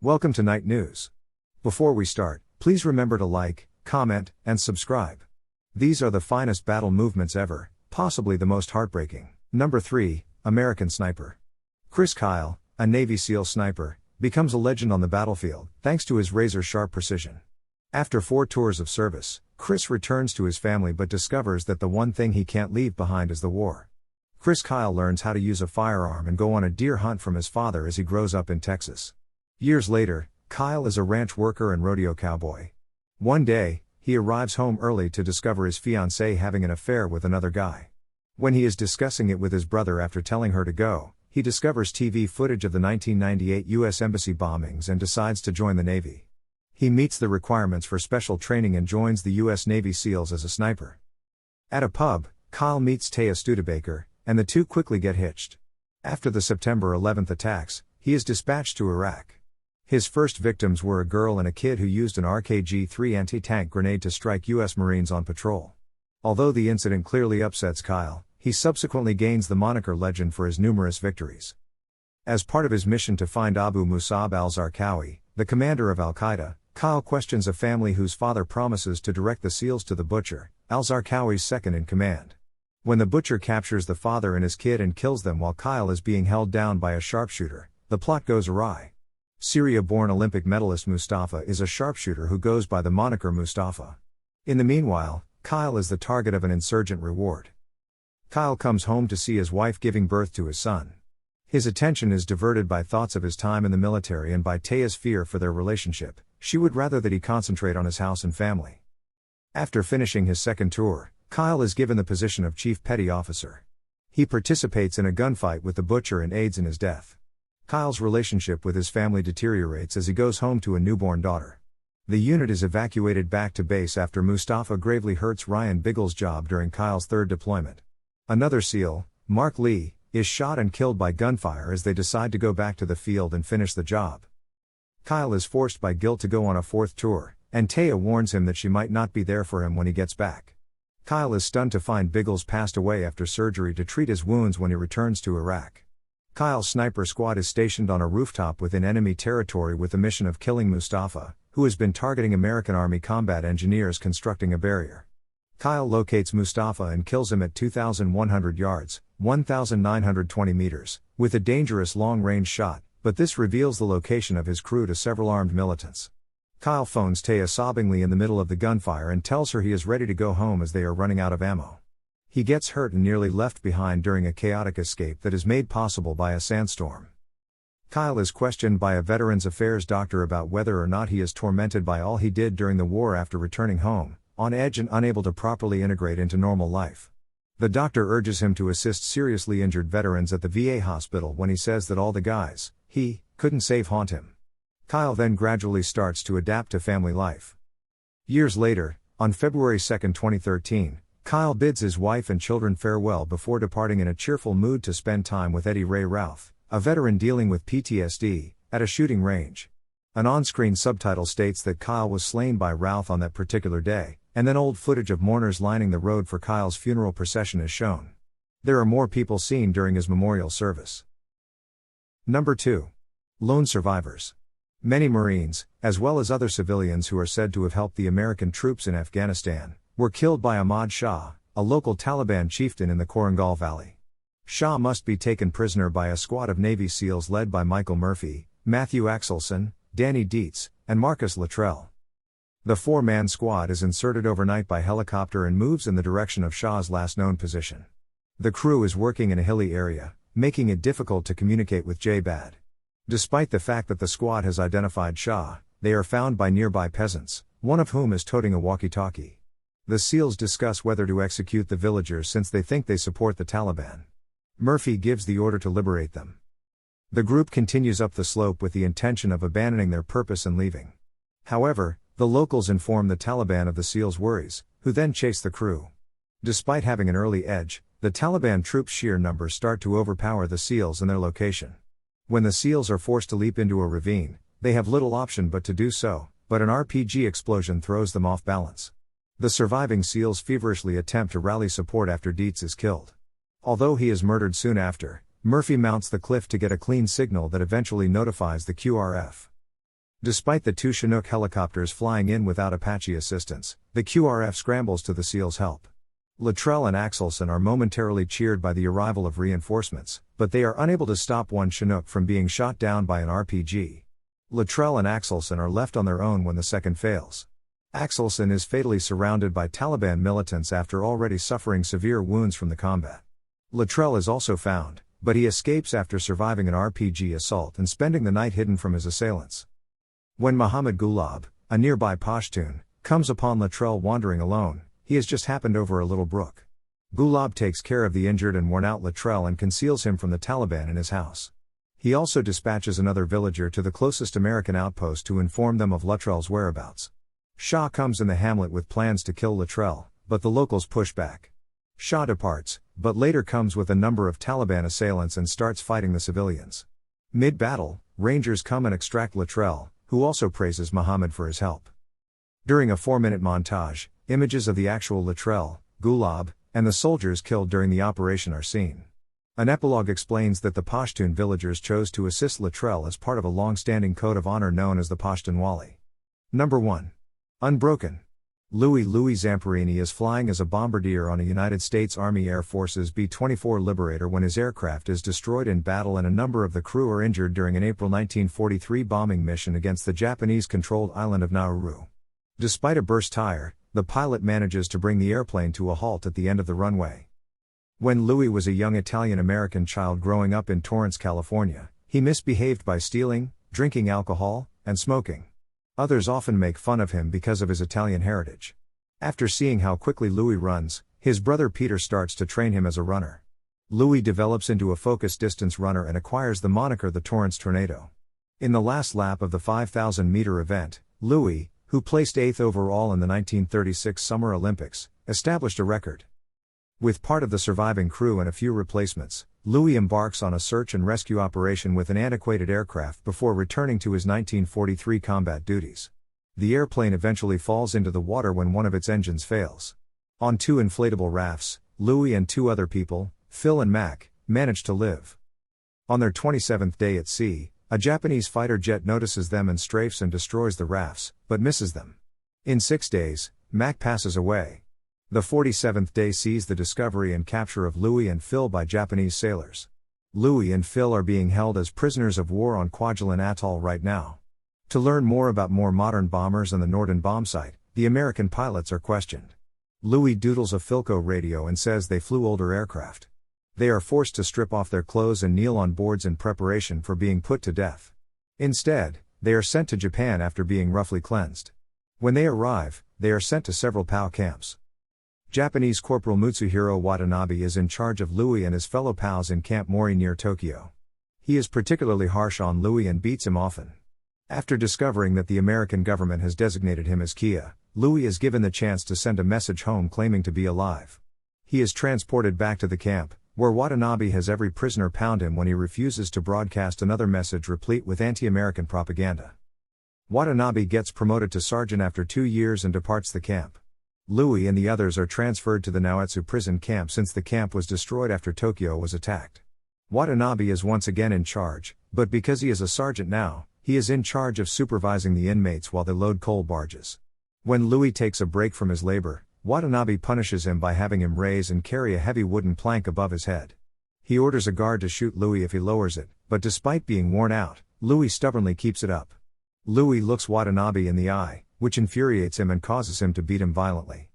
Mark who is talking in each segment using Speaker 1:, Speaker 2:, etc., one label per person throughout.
Speaker 1: Welcome to Night News. Before we start, please remember to like, comment, and subscribe. These are the finest battle movements ever, possibly the most heartbreaking. Number 3, American Sniper. Chris Kyle, a Navy SEAL sniper, becomes a legend on the battlefield, thanks to his razor-sharp precision. After 4 tours of service, Chris returns to his family but discovers that the one thing he can't leave behind is the war. Chris Kyle learns how to use a firearm and go on a deer hunt from his father as he grows up in Texas. Years later, Kyle is a ranch worker and rodeo cowboy. One day, he arrives home early to discover his fiancée having an affair with another guy. When he is discussing it with his brother after telling her to go, he discovers TV footage of the 1998 U.S. Embassy bombings and decides to join the Navy. He meets the requirements for special training and joins the U.S. Navy SEALs as a sniper. At a pub, Kyle meets Taya Studebaker, and the two quickly get hitched. After the September 11th attacks, he is dispatched to Iraq. His first victims were a girl and a kid who used an RKG-3 anti-tank grenade to strike U.S. Marines on patrol. Although the incident clearly upsets Kyle, he subsequently gains the moniker Legend for his numerous victories. As part of his mission to find Abu Musab al-Zarqawi, the commander of al-Qaeda, Kyle questions a family whose father promises to direct the SEALs to the Butcher, al-Zarqawi's second in command. When the Butcher captures the father and his kid and kills them while Kyle is being held down by a sharpshooter, the plot goes awry. Syria-born Olympic medalist Mustafa is a sharpshooter who goes by the moniker Mustafa. In the meanwhile, Kyle is the target of an insurgent reward. Kyle comes home to see his wife giving birth to his son. His attention is diverted by thoughts of his time in the military and by Taya's fear for their relationship. She would rather that he concentrate on his house and family. After finishing his second tour, Kyle is given the position of Chief Petty Officer. He participates in a gunfight with the Butcher and aids in his death. Kyle's relationship with his family deteriorates as he goes home to a newborn daughter. The unit is evacuated back to base after Mustafa gravely hurts Ryan Biggles' job during Kyle's third deployment. Another SEAL, Mark Lee, is shot and killed by gunfire as they decide to go back to the field and finish the job. Kyle is forced by guilt to go on a fourth tour, and Taya warns him that she might not be there for him when he gets back. Kyle is stunned to find Biggles passed away after surgery to treat his wounds when he returns to Iraq. Kyle's sniper squad is stationed on a rooftop within enemy territory with the mission of killing Mustafa, who has been targeting American Army combat engineers constructing a barrier. Kyle locates Mustafa and kills him at 2,100 yards, 1,920 meters, with a dangerous long-range shot, but this reveals the location of his crew to several armed militants. Kyle phones Taya sobbingly in the middle of the gunfire and tells her he is ready to go home as they are running out of ammo. He gets hurt and nearly left behind during a chaotic escape that is made possible by a sandstorm. Kyle is questioned by a Veterans Affairs doctor about whether or not he is tormented by all he did during the war after returning home, on edge and unable to properly integrate into normal life. The doctor urges him to assist seriously injured veterans at the VA hospital when he says that all the guys he couldn't save haunt him. Kyle then gradually starts to adapt to family life. Years later, on February 2, 2013, Kyle bids his wife and children farewell before departing in a cheerful mood to spend time with Eddie Ray Routh, a veteran dealing with PTSD, at a shooting range. An on-screen subtitle states that Kyle was slain by Routh on that particular day, and then old footage of mourners lining the road for Kyle's funeral procession is shown. There are more people seen during his memorial service. Number 2. Lone survivors. Many Marines, as well as other civilians who are said to have helped the American troops in Afghanistan, were killed by Ahmad Shah, a local Taliban chieftain in the Korangal Valley. Shah must be taken prisoner by a squad of Navy SEALs led by Michael Murphy, Matthew Axelson, Danny Dietz, and Marcus Luttrell. The 4-man squad is inserted overnight by helicopter and moves in the direction of Shah's last known position. The crew is working in a hilly area, making it difficult to communicate with Jabad. Despite the fact that the squad has identified Shah, they are found by nearby peasants, one of whom is toting a walkie-talkie. The SEALs discuss whether to execute the villagers since they think they support the Taliban. Murphy gives the order to liberate them. The group continues up the slope with the intention of abandoning their purpose and leaving. However, the locals inform the Taliban of the SEALs' worries, who then chase the crew. Despite having an early edge, the Taliban troops' sheer numbers start to overpower the SEALs and their location. When the SEALs are forced to leap into a ravine, they have little option but to do so, but an RPG explosion throws them off balance. The surviving SEALs feverishly attempt to rally support after Dietz is killed. Although he is murdered soon after, Murphy mounts the cliff to get a clean signal that eventually notifies the QRF. Despite the two Chinook helicopters flying in without Apache assistance, the QRF scrambles to the SEALs' help. Luttrell and Axelson are momentarily cheered by the arrival of reinforcements, but they are unable to stop one Chinook from being shot down by an RPG. Luttrell and Axelson are left on their own when the second fails. Axelson is fatally surrounded by Taliban militants after already suffering severe wounds from the combat. Luttrell is also found, but he escapes after surviving an RPG assault and spending the night hidden from his assailants. When Muhammad Gulab, a nearby Pashtun, comes upon Luttrell wandering alone, he has just happened over a little brook. Gulab takes care of the injured and worn-out Luttrell and conceals him from the Taliban in his house. He also dispatches another villager to the closest American outpost to inform them of Luttrell's whereabouts. Shah comes in the hamlet with plans to kill Luttrell, but the locals push back. Shah departs, but later comes with a number of Taliban assailants and starts fighting the civilians. Mid-battle, Rangers come and extract Luttrell, who also praises Muhammad for his help. During a 4-minute montage, images of the actual Luttrell, Gulab, and the soldiers killed during the operation are seen. An epilogue explains that the Pashtun villagers chose to assist Luttrell as part of a long-standing code of honor known as the Pashtunwali. Number 1. Unbroken. Louis Zamperini is flying as a bombardier on a United States Army Air Force's B-24 Liberator when his aircraft is destroyed in battle and a number of the crew are injured during an April 1943 bombing mission against the Japanese-controlled island of Nauru. Despite a burst tire, the pilot manages to bring the airplane to a halt at the end of the runway. When Louis was a young Italian-American child growing up in Torrance, California, he misbehaved by stealing, drinking alcohol, and smoking. Others often make fun of him because of his Italian heritage. After seeing how quickly Louis runs, his brother Peter starts to train him as a runner. Louis develops into a focused distance runner and acquires the moniker the Torrance Tornado. In the last lap of the 5,000-meter event, Louis, who placed 8th overall in the 1936 Summer Olympics, established a record. With part of the surviving crew and a few replacements, Louis embarks on a search and rescue operation with an antiquated aircraft before returning to his 1943 combat duties. The airplane eventually falls into the water when one of its engines fails. On 2 inflatable rafts, Louis and 2 other people, Phil and Mac, manage to live. On their 27th day at sea, a Japanese fighter jet notices them and strafes and destroys the rafts, but misses them. In 6 days, Mac passes away. The 47th day sees the discovery and capture of Louis and Phil by Japanese sailors. Louis and Phil are being held as prisoners of war on Kwajalein Atoll right now. To learn more about more modern bombers and the Norden bomb site, the American pilots are questioned. Louis doodles a Philco radio and says they flew older aircraft. They are forced to strip off their clothes and kneel on boards in preparation for being put to death. Instead, they are sent to Japan after being roughly cleansed. When they arrive, they are sent to several POW camps. Japanese Corporal Mutsuhiro Watanabe is in charge of Louis and his fellow POWs in Camp Mori near Tokyo. He is particularly harsh on Louis and beats him often. After discovering that the American government has designated him as Kia, Louis is given the chance to send a message home claiming to be alive. He is transported back to the camp, where Watanabe has every prisoner pound him when he refuses to broadcast another message replete with anti-American propaganda. Watanabe gets promoted to sergeant after 2 years and departs the camp. Louis and the others are transferred to the Naoetsu prison camp since the camp was destroyed after Tokyo was attacked. Watanabe is once again in charge, but because he is a sergeant now, he is in charge of supervising the inmates while they load coal barges. When Louis takes a break from his labor, Watanabe punishes him by having him raise and carry a heavy wooden plank above his head. He orders a guard to shoot Louis if he lowers it, but despite being worn out, Louis stubbornly keeps it up. Louis looks Watanabe in the eye, which infuriates him and causes him to beat him violently.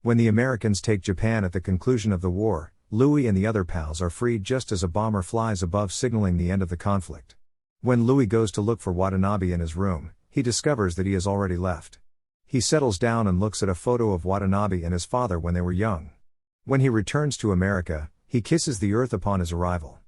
Speaker 1: When the Americans take Japan at the conclusion of the war, Louis and the other POWs are freed just as a bomber flies above signaling the end of the conflict. When Louis goes to look for Watanabe in his room, he discovers that he has already left. He settles down and looks at a photo of Watanabe and his father when they were young. When he returns to America, he kisses the earth upon his arrival.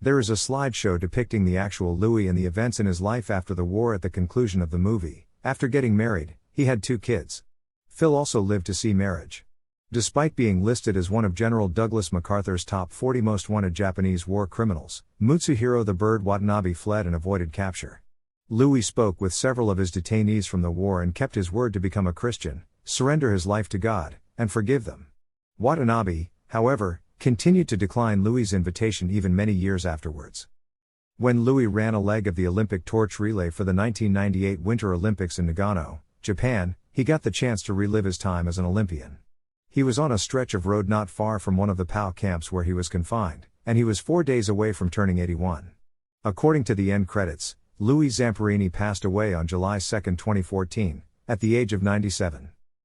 Speaker 1: There is a slideshow depicting the actual Louis and the events in his life after the war at the conclusion of the movie. After getting married, he had 2 kids. Phil also lived to see marriage. Despite being listed as one of General Douglas MacArthur's top 40 most wanted Japanese war criminals, Mutsuhiro the Bird Watanabe fled and avoided capture. Louis spoke with several of his detainees from the war and kept his word to become a Christian, surrender his life to God, and forgive them. Watanabe, however, continued to decline Louis's invitation even many years afterwards. When Louis ran a leg of the Olympic torch relay for the 1998 Winter Olympics in Nagano, Japan, he got the chance to relive his time as an Olympian. He was on a stretch of road not far from one of the POW camps where he was confined, and he was 4 days away from turning 81. According to the end credits, Louis Zamperini passed away on July 2, 2014, at the age of 97.